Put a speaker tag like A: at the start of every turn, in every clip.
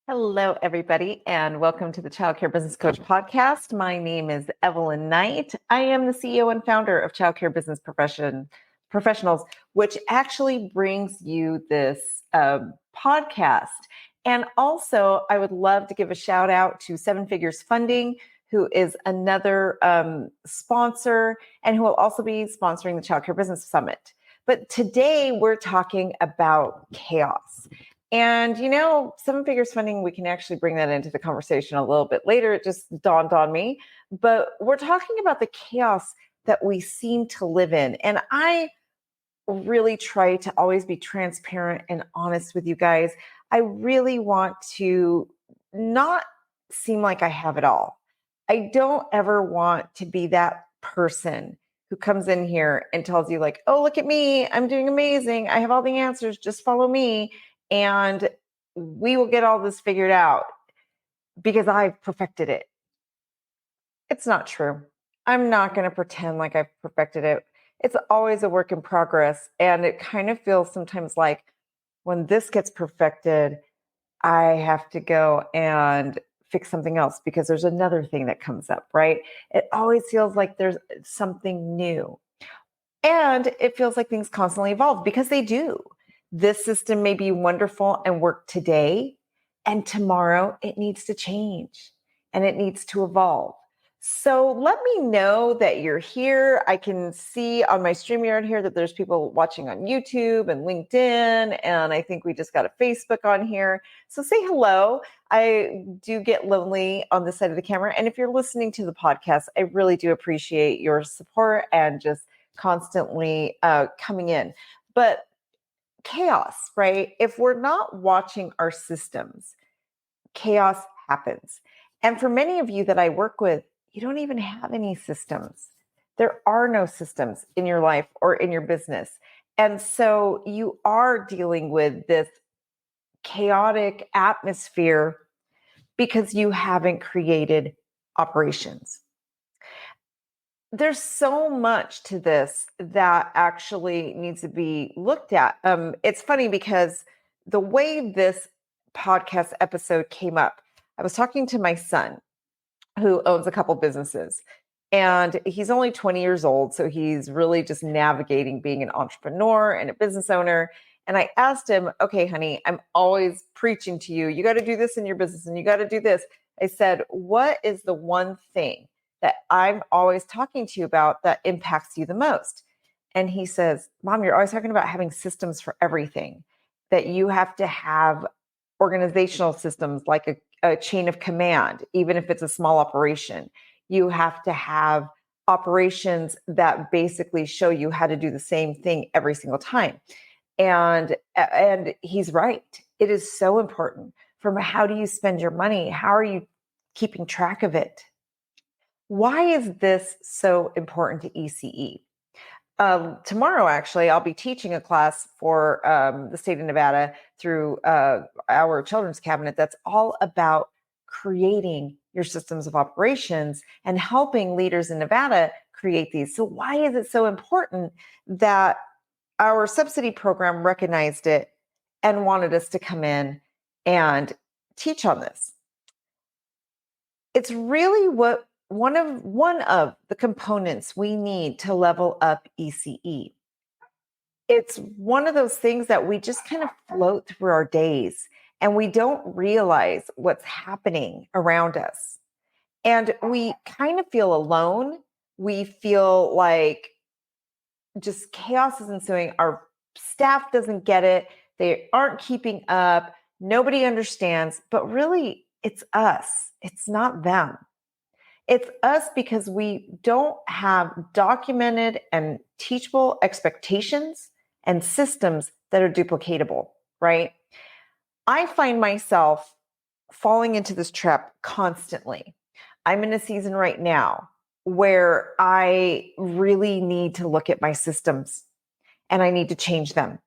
A: Hello, everybody, and welcome to the Child Care Business Coach podcast. My name is Evelyn Knight. I am the CEO and founder of Child Care Business Professionals, which actually brings you this podcast. And also, I would love to give a shout out to Seven Figures Funding, who is another sponsor and who will also be sponsoring the Child Care Business Summit. But today we're talking about chaos. And, Seven Figures Funding, we can actually bring that into the conversation a little bit later. It just dawned on me. But we're talking about the chaos that we seem to live in. And I really try to always be transparent and honest with you guys. I really want to not seem like I have it all. I don't ever want to be that person who comes in here and tells you, like, oh, look at me. I'm doing amazing. I have all the answers. Just follow me. And we will get all this figured out because I've perfected it. It's not true. I'm not going to pretend like I've perfected it. It's always a work in progress. And it kind of feels sometimes like when this gets perfected, I have to go and fix something else because there's another thing that comes up, right? It always feels like there's something new. And it feels like things constantly evolve because they do. This system may be wonderful and work today, and tomorrow it needs to change and it needs to evolve. So let me know that you're here. I can see on my StreamYard here that there's people watching on YouTube and LinkedIn, and I think we just got a Facebook on here. So say hello. I do get lonely on this side of the camera. And if you're listening to the podcast, I really do appreciate your support and just constantly coming in. But chaos, right? If we're not watching our systems, chaos happens. And for many of you that I work with, you don't even have any systems. There are no systems in your life or in your business. And so you are dealing with this chaotic atmosphere because you haven't created operations. There's so much to this that actually needs to be looked at. It's funny because the way this podcast episode came up, I was talking to my son who owns a couple businesses, and he's only 20 years old. So he's really just navigating being an entrepreneur and a business owner. And I asked him, okay, honey, I'm always preaching to you. You got to do this in your business and you got to do this. I said, what is the one thing that I'm always talking to you about that impacts you the most? And he says, Mom, you're always talking about having systems for everything, that you have to have organizational systems like a chain of command, even if it's a small operation. You have to have operations that basically show you how to do the same thing every single time. And he's right. It is so important. From how do you spend your money? How are you keeping track of it? Why is this so important to ECE? Tomorrow, actually, I'll be teaching a class for the state of Nevada through our children's cabinet that's all about creating your systems of operations and helping leaders in Nevada create these. So why is it so important that our subsidy program recognized it and wanted us to come in and teach on this? It's really what one of the components we need to level up ECE. It's one of those things that we just kind of float through our days and we don't realize what's happening around us. And we kind of feel alone. We feel like just chaos is ensuing. Our staff doesn't get it. They aren't keeping up. Nobody understands. But really, it's us. It's not them. It's us because we don't have documented and teachable expectations and systems that are duplicatable, right? I find myself falling into this trap constantly. I'm in a season right now where I really need to look at my systems and I need to change them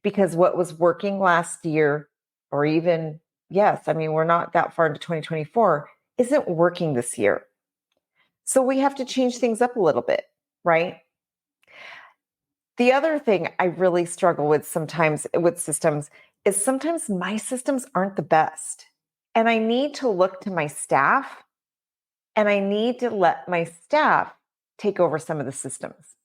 A: because what was working last year, or even, yes, I mean, we're not that far into 2024, isn't working this year. So we have to change things up a little bit, right? The other thing I really struggle with sometimes with systems is sometimes my systems aren't the best. And I need to look to my staff, and I need to let my staff take over some of the systems.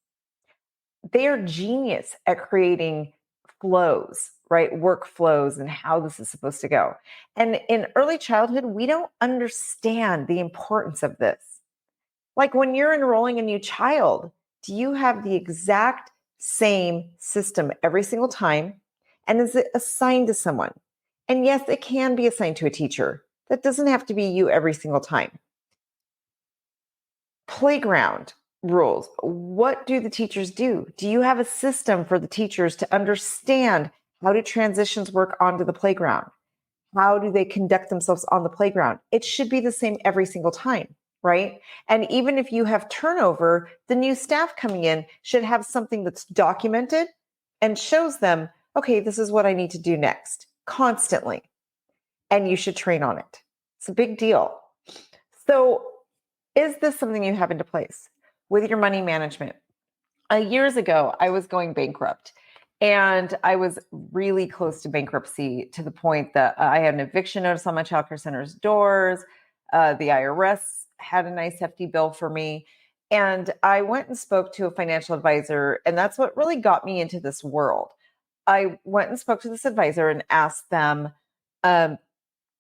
A: They are genius at creating flows, right? Workflows and how this is supposed to go. And in early childhood, we don't understand the importance of this. Like when you're enrolling a new child, do you have the exact same system every single time? And is it assigned to someone? And yes, it can be assigned to a teacher. That doesn't have to be you every single time. Playground rules. What do the teachers do? Do you have a system for the teachers to understand how do transitions work onto the playground? How do they conduct themselves on the playground? It should be the same every single time, right? And even if you have turnover, the new staff coming in should have something that's documented and shows them, okay, this is what I need to do next constantly. And you should train on it. It's a big deal. So, is this something you have into place with your money management? Years ago, I was going bankrupt and I was really close to bankruptcy to the point that I had an eviction notice on my childcare center's doors. The IRS had a nice hefty bill for me. And I went and spoke to a financial advisor, and that's what really got me into this world. I went and spoke to this advisor and asked them, um,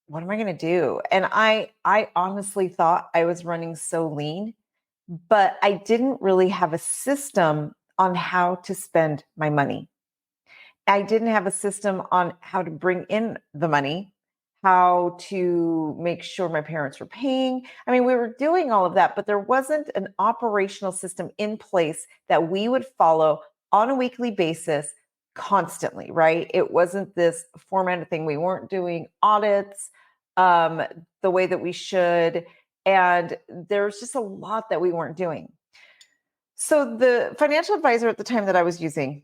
A: what am I going to do? And I honestly thought I was running so lean, but I didn't really have a system on how to spend my money. I didn't have a system on how to bring in the money, how to make sure my parents were paying. I mean, we were doing all of that, but there wasn't an operational system in place that we would follow on a weekly basis constantly, right? It wasn't this formatted thing. We weren't doing audits the way that we should. And there was just a lot that we weren't doing. So the financial advisor at the time that I was using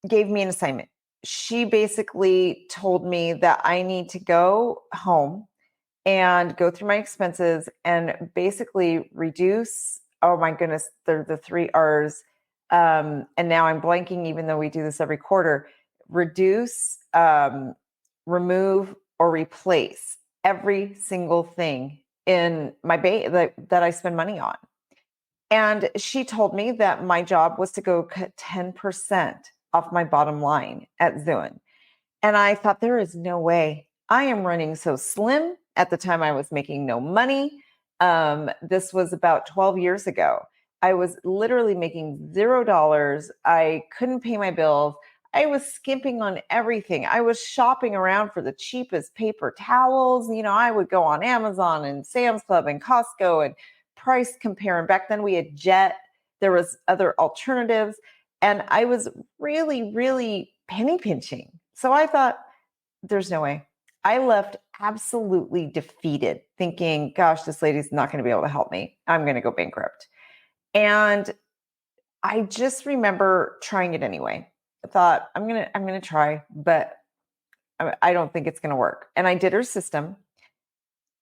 A: gave me an assignment. She basically told me that I need to go home and go through my expenses and basically reduce. Oh my goodness, they're the three R's. And now I'm blanking, even though we do this every quarter. Reduce, remove, or replace every single thing in my that I spend money on. And she told me that my job was to go cut 10% off my bottom line at Zooin. And I thought, there is no way. I am running so slim. At the time, I was making no money. This was about 12 years ago. I was literally making $0. I couldn't pay my bills. I was skimping on everything. I was shopping around for the cheapest paper towels. You know, I would go on Amazon and Sam's Club and Costco and price compare. And back then we had Jet. There was other alternatives. And I was really, really penny pinching. So I thought, there's no way. I left absolutely defeated, thinking, gosh, this lady's not going to be able to help me. I'm going to go bankrupt. And I just remember trying it anyway. I thought, I'm going to try, but I don't think it's going to work. And I did her system.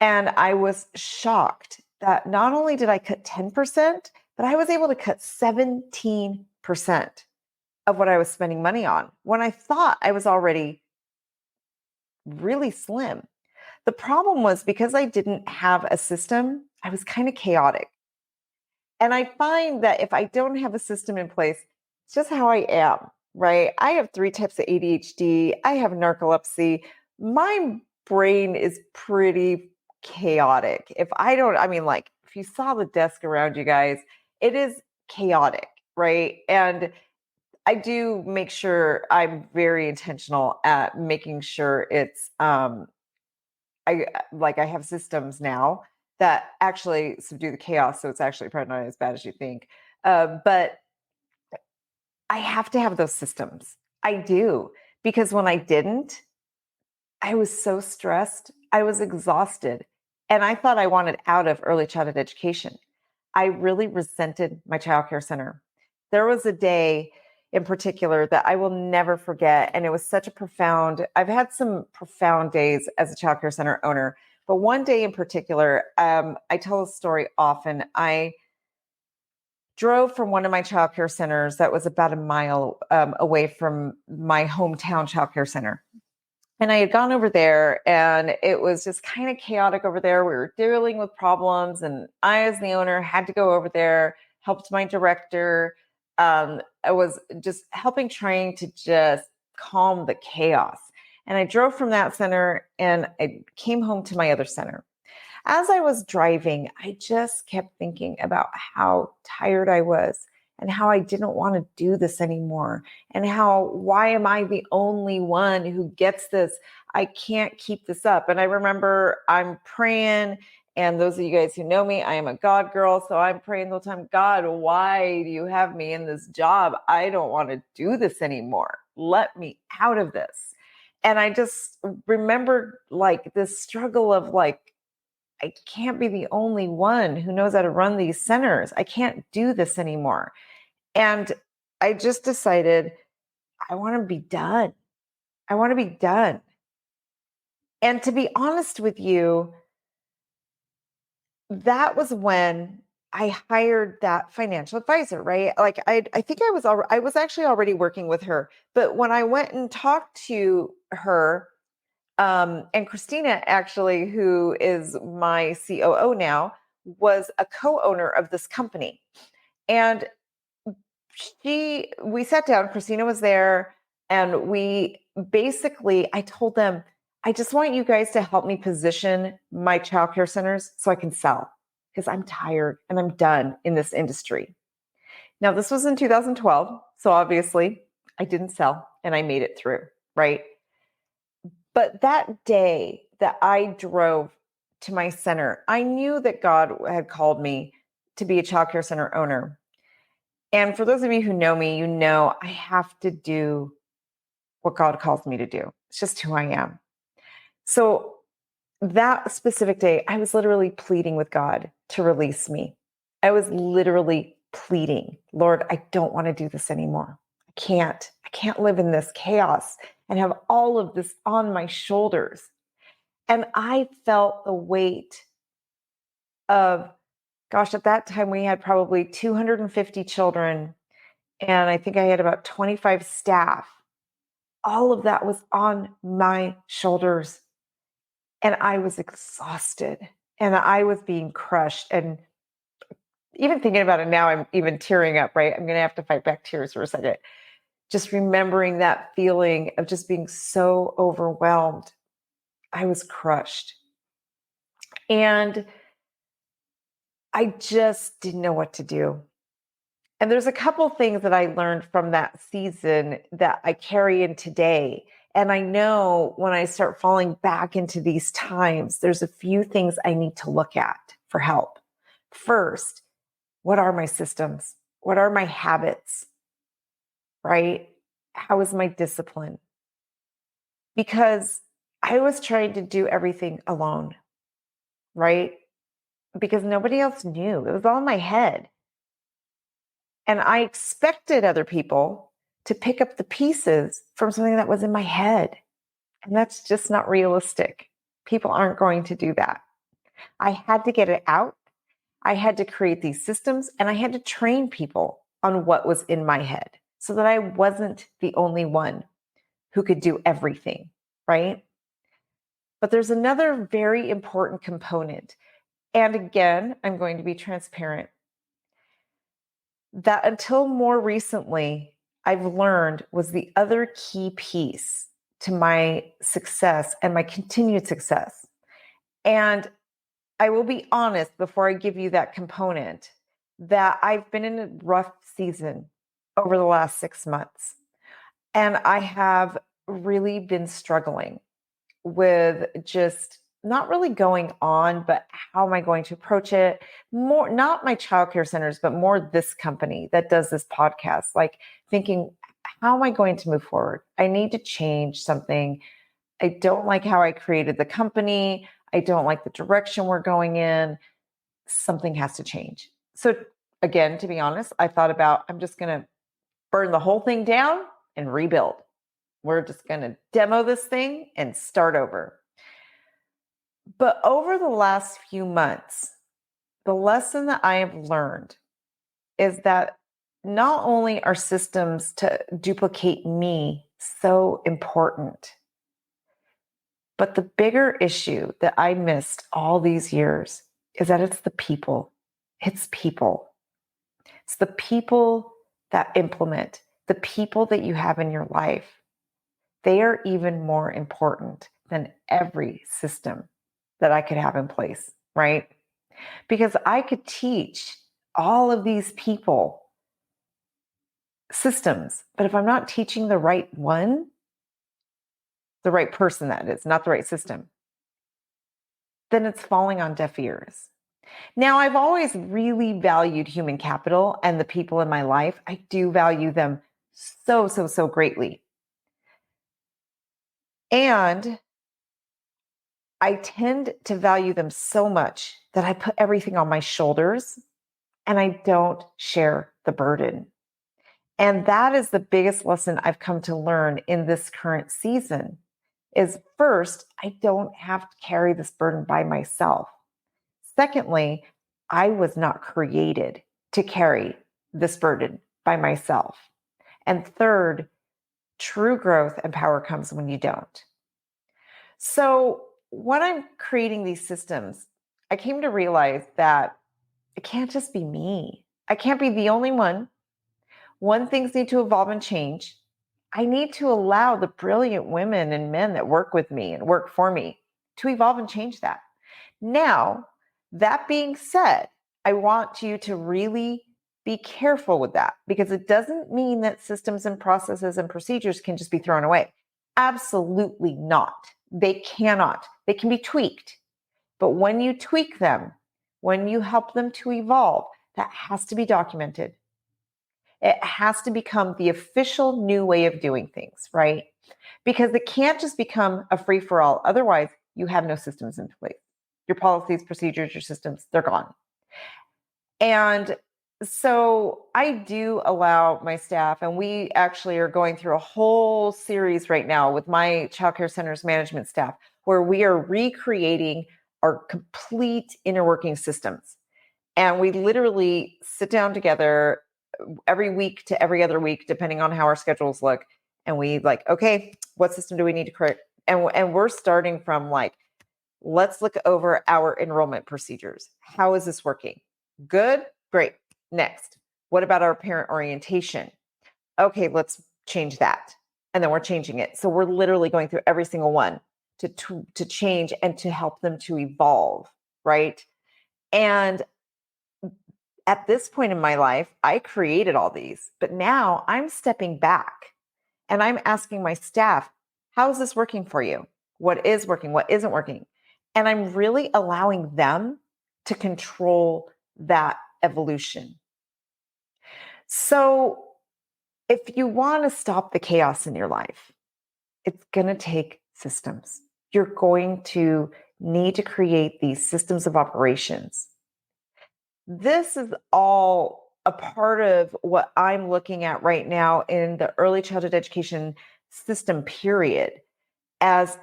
A: And I was shocked that not only did I cut 10%, but I was able to cut 17% of what I was spending money on when I thought I was already really slim. The problem was because I didn't have a system, I was kind of chaotic. And I find that if I don't have a system in place, it's just how I am, right? I have 3 types of ADHD. I have narcolepsy. My brain is pretty chaotic. If I don't, I mean, like, if you saw the desk around you guys, it is chaotic, right? And I do make sure I'm very intentional at making sure it's I have systems now that actually subdue the chaos, so it's actually probably not as bad as you think. But I have to have those systems. I do, because when I didn't, I was so stressed. I was exhausted, and I thought I wanted out of early childhood education. I really resented my childcare center. There was a day in particular that I will never forget. And it was such a profound, I've had some profound days as a childcare center owner, but one day in particular, I tell this story often. I drove from one of my childcare centers that was about a mile away from my hometown childcare center. And I had gone over there and it was just kind of chaotic over there. We were dealing with problems, and I, as the owner, had to go over there, helped my director. I was just helping, trying to just calm the chaos. And I drove from that center and I came home to my other center. As I was driving, I just kept thinking about how tired I was and how I didn't want to do this anymore. And how, why am I the only one who gets this? I can't keep this up. And I remember I'm praying. And those of you guys who know me, I am a God girl. So I'm praying the whole time, God, why do you have me in this job? I don't want to do this anymore. Let me out of this. And I just remembered like this struggle of like, I can't be the only one who knows how to run these centers. I can't do this anymore. And I just decided I want to be done. I want to be done. And to be honest with you, that was when I hired that financial advisor, right? Like I think I was actually already working with her, but when I went and talked to her, and Christina, actually, who is my COO now, was a co-owner of this company. And we sat down, Christina was there, and I told them, I just want you guys to help me position my childcare centers so I can sell, because I'm tired and I'm done in this industry. Now, this was in 2012. So obviously I didn't sell and I made it through, right? But that day that I drove to my center, I knew that God had called me to be a childcare center owner. And for those of you who know me, you know I have to do what God calls me to do. It's just who I am. So that specific day, I was literally pleading with God to release me. I was literally pleading, Lord, I don't want to do this anymore. I can't live in this chaos and have all of this on my shoulders. And I felt the weight of, gosh, at that time we had probably 250 children, and I think I had about 25 staff. All of that was on my shoulders. And I was exhausted and I was being crushed. And even thinking about it now, I'm even tearing up, right? I'm going to have to fight back tears for a second. Just remembering that feeling of just being so overwhelmed. I was crushed. And I just didn't know what to do. And there's a couple things that I learned from that season that I carry in today. And I know when I start falling back into these times, there's a few things I need to look at for help. First, what are my systems? What are my habits? Right? How is my discipline? Because I was trying to do everything alone, right? Because nobody else knew. It was all in my head. And I expected other people to pick up the pieces from something that was in my head. And that's just not realistic. People aren't going to do that. I had to get it out. I had to create these systems and I had to train people on what was in my head so that I wasn't the only one who could do everything, right? But there's another very important component. And again, I'm going to be transparent that until more recently, I've learned was the other key piece to my success and my continued success. And I will be honest before I give you that component that I've been in a rough season over the last 6 months. And I have really been struggling with just not really going on, but how am I going to approach it? More, not my childcare centers, but more this company that does this podcast, like thinking, how am I going to move forward? I need to change something. I don't like how I created the company. I don't like the direction we're going in. Something has to change. So, again, to be honest, I thought about I'm just going to burn the whole thing down and rebuild. We're just going to demo this thing and start over. But over the last few months, the lesson that I have learned is that not only are systems to duplicate me so important, But the bigger issue that I missed all these years is that it's the people. It's people. It's the people that implement, the people that you have in your life. They are even more important than every system that I could have in place, right? Because I could teach all of these people systems, but if I'm not teaching the right one, the right person, that is, not the right system, then it's falling on deaf ears. Now, I've always really valued human capital and the people in my life. I do value them so, so, so greatly. And I tend to value them so much that I put everything on my shoulders and I don't share the burden. And that is the biggest lesson I've come to learn in this current season is first, I don't have to carry this burden by myself. Secondly, I was not created to carry this burden by myself. And third, true growth and power comes when you don't. So, when I'm creating these systems, I came to realize that it can't just be me. I can't be the only one. One, things need to evolve and change. I need to allow the brilliant women and men that work with me and work for me to evolve and change that. Now, that being said, I want you to really be careful with that because it doesn't mean that systems and processes and procedures can just be thrown away. Absolutely not. They cannot. They can be tweaked. But when you tweak them, when you help them to evolve, that has to be documented. It has to become the official new way of doing things, right? Because it can't just become a free for all. Otherwise, you have no systems in place. Your policies, procedures, your systems, they're gone. And so I do allow my staff, and we actually are going through a whole series right now with my childcare centers management staff, where we are recreating our complete inner working systems. And we literally sit down together every week to every other week, depending on how our schedules look. And we like, okay, what system do we need to create? And we're starting from like, let's look over our enrollment procedures. How is this working? Good, great. Next, what about our parent orientation? Okay, let's change that. And then we're changing it. So we're literally going through every single one to change and to help them to evolve, right? And at this point in my life, I created all these, but now I'm stepping back and I'm asking my staff, how is this working for you? What is working? What isn't working? And I'm really allowing them to control that evolution. So if you want to stop the chaos in your life, it's going to take systems. You're going to need to create these systems of operations. This is all a part of what I'm looking at right now in the early childhood education system, period, as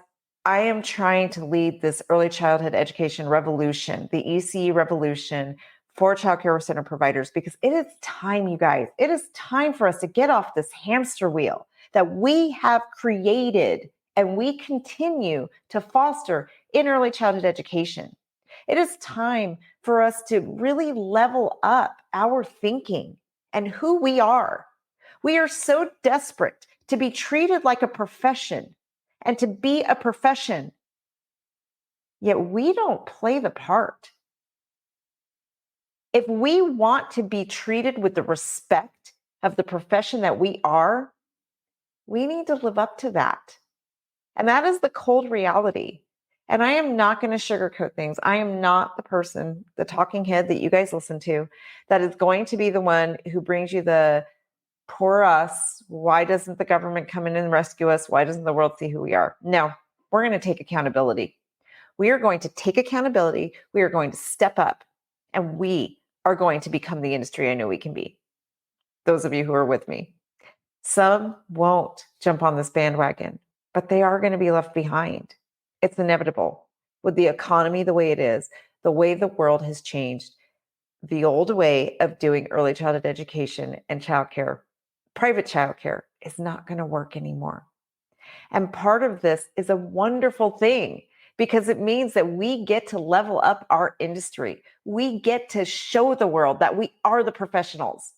A: I am trying to lead this early childhood education revolution, the ECE revolution for childcare center providers, because it is time, you guys. It is time for us to get off this hamster wheel that we have created and we continue to foster in early childhood education. It is time for us to really level up our thinking and who we are. We are so desperate to be treated like a profession and to be a profession, yet we don't play the part. If we want to be treated with the respect of the profession that we are, we need to live up to that. And that is the cold reality. And I am not going to sugarcoat things. I am not the person, the talking head that you guys listen to, that is going to be the one who brings you the poor us. Why doesn't the government come in and rescue us? Why doesn't the world see who we are? No, we're going to take accountability. We are going to take accountability. We are going to step up, and we are going to become the industry I know we can be. Those of you who are with me. Some won't jump on this bandwagon, but they are going to be left behind. It's inevitable. With the economy the way it is, the way the world has changed, the old way of doing early childhood education and childcare, private childcare, is not going to work anymore. And part of this is a wonderful thing because it means that we get to level up our industry. We get to show the world that we are the professionals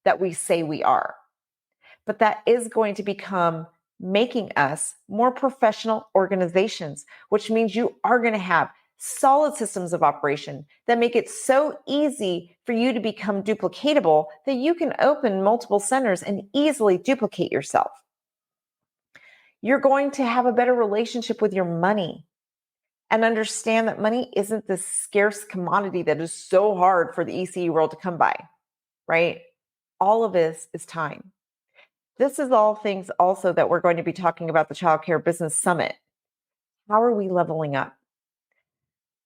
A: that we say we are. But that is going to become making us more professional organizations, which means you are going to have solid systems of operation that make it so easy for you to become duplicatable that you can open multiple centers and easily duplicate yourself. You're going to have a better relationship with your money and understand that money isn't this scarce commodity that is so hard for the ECE world to come by, right? All of this is time. This is all things also that we're going to be talking about the Child Care Business Summit. How are we leveling up?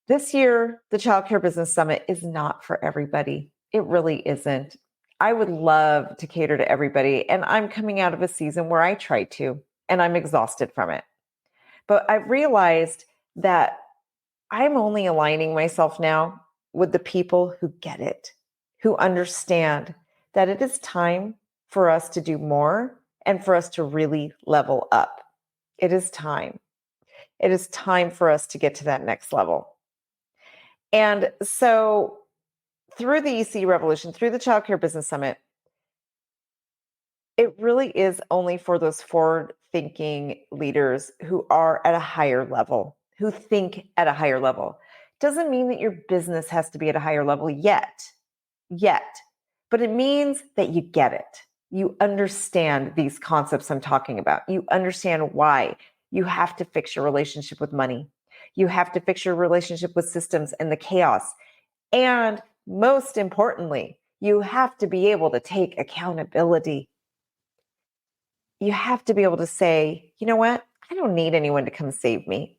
A: This year, the Child Care Business Summit is not for everybody. It really isn't. I would love to cater to everybody, and I'm coming out of a season where I tried to, and I'm exhausted from it. But I've realized that I'm only aligning myself now with the people who get it, who understand that it is time for us to do more and for us to really level up. It is time. It is time for us to get to that next level. And so through the ECE Revolution, through the Child Care Business Summit, it really is only for those forward-thinking leaders who are at a higher level, who think at a higher level. Doesn't mean that your business has to be at a higher level yet, but it means that you get it. You understand these concepts I'm talking about. You understand why you have to fix your relationship with money. You have to fix your relationship with systems and the chaos. And most importantly, you have to be able to take accountability. You have to be able to say, you know what? I don't need anyone to come save me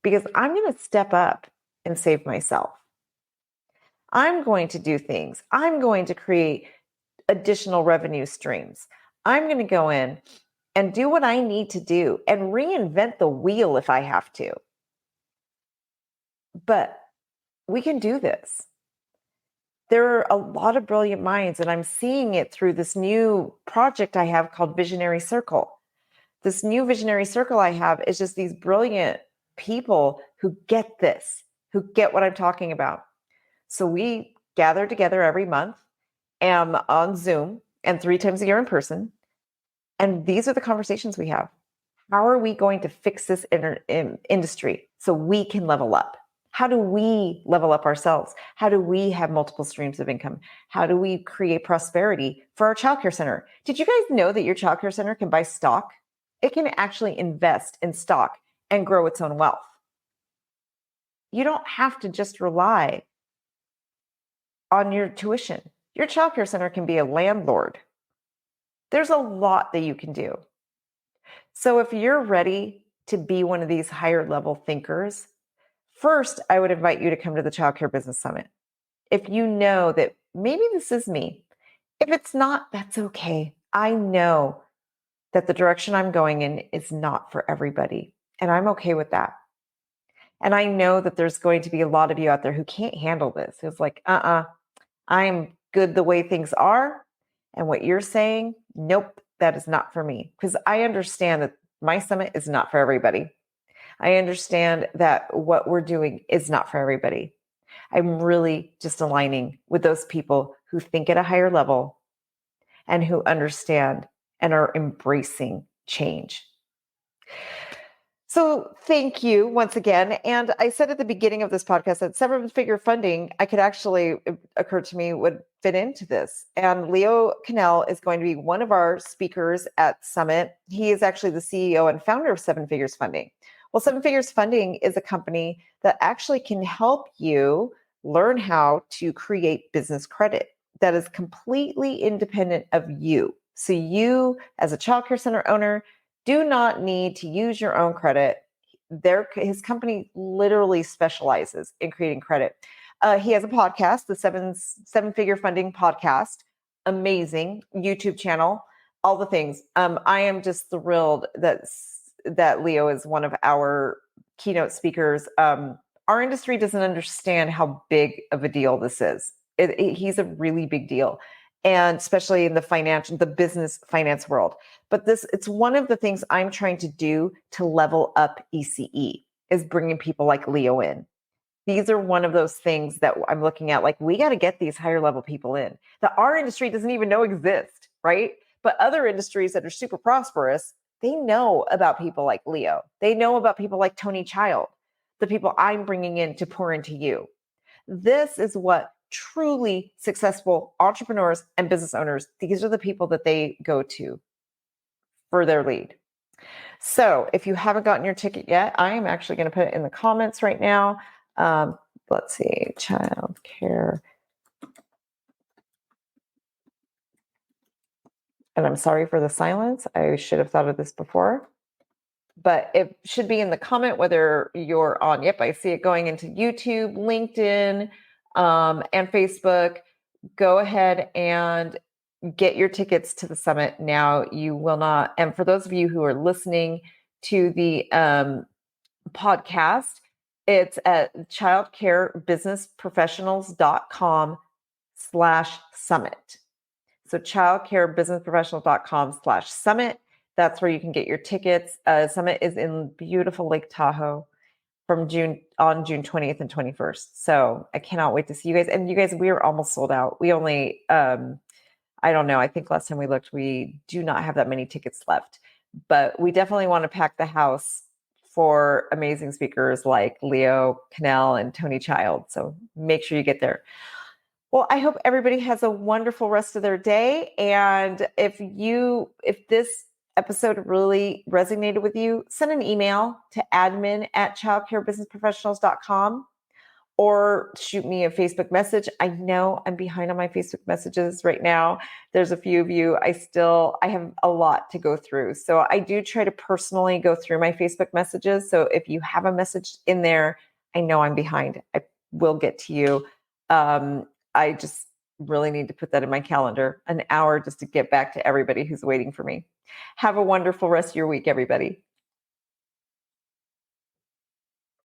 A: because I'm going to step up and save myself. I'm going to do things. I'm going to create additional revenue streams. I'm going to go in and do what I need to do and reinvent the wheel if I have to. But we can do this. There are a lot of brilliant minds, and I'm seeing it through this new project I have called Visionary Circle. This new Visionary Circle I have is just these brilliant people who get this, who get what I'm talking about. So we gather together every month on Zoom and 3 times a year in person. And these are the conversations we have. How are we going to fix this industry so we can level up? How do we level up ourselves? How do we have multiple streams of income? How do we create prosperity for our childcare center? Did you guys know that your childcare center can buy stock? It can actually invest in stock and grow its own wealth. You don't have to just rely on your tuition. Your childcare center can be a landlord. There's a lot that you can do. So if you're ready to be one of these higher level thinkers, first, I would invite you to come to the Child Care Business Summit. If you know that maybe this is me, if it's not, that's okay. I know that the direction I'm going in is not for everybody, and I'm okay with that. And I know that there's going to be a lot of you out there who can't handle this. It's like, I'm good the way things are. And what you're saying, nope, that is not for me. Because I understand that my summit is not for everybody. I understand that what we're doing is not for everybody. I'm really just aligning with those people who think at a higher level and who understand and are embracing change. So thank you once again. And I said at the beginning of this podcast that 7-figure funding, I could actually, it occurred to me, would fit into this. And Leo Cannell is going to be one of our speakers at Summit. He is actually the CEO and founder of 7 Figures Funding. Well, 7 Figures Funding is a company that actually can help you learn how to create business credit that is completely independent of you. So you, as a childcare center owner, do not need to use your own credit. His company literally specializes in creating credit. He has a podcast, the 7 Figure Funding Podcast, amazing YouTube channel, all the things. I am just thrilled that Leo is one of our keynote speakers. Our industry doesn't understand how big of a deal this is. He's a really big deal, and especially in the business finance world. But it's one of the things I'm trying to do to level up ECE is bringing people like Leo in. These are one of those things that I'm looking at. Like, we got to get these higher level people in that our industry doesn't even know exist, right? But other industries that are super prosperous, they know about people like Leo. They know about people like Tony Child, the people I'm bringing in to pour into you. This is what truly successful entrepreneurs and business owners, these are the people that they go to for their lead. So if you haven't gotten your ticket yet, I am actually going to put it in the comments right now. Let's see, childcare. And I'm sorry for the silence. I should have thought of this before. But it should be in the comment whether you're on, yep, I see it going into YouTube, LinkedIn, and Facebook. Go ahead and get your tickets to the summit now. You will not, and for those of you who are listening to the podcast, it's at childcarebusinessprofessionals.com/summit. So childcarebusinessprofessionals.com/summit. That's where you can get your tickets. Summit is in beautiful Lake Tahoe from June 20th and 21st. So I cannot wait to see you guys. And you guys, we are almost sold out. We only, I don't know. I think last time we looked, we do not have that many tickets left, but we definitely want to pack the house for amazing speakers like Leo Cannell and Tony Child. So make sure you get there. Well, I hope everybody has a wonderful rest of their day. And if this episode really resonated with you, send an email to admin@childcarebusinessprofessionals.com or shoot me a Facebook message. I know I'm behind on my Facebook messages right now. There's a few of you. I have a lot to go through. So I do try to personally go through my Facebook messages. So if you have a message in there, I know I'm behind. I will get to you. I just really need to put that in my calendar, an hour just to get back to everybody who's waiting for me. Have a wonderful rest of your week, everybody.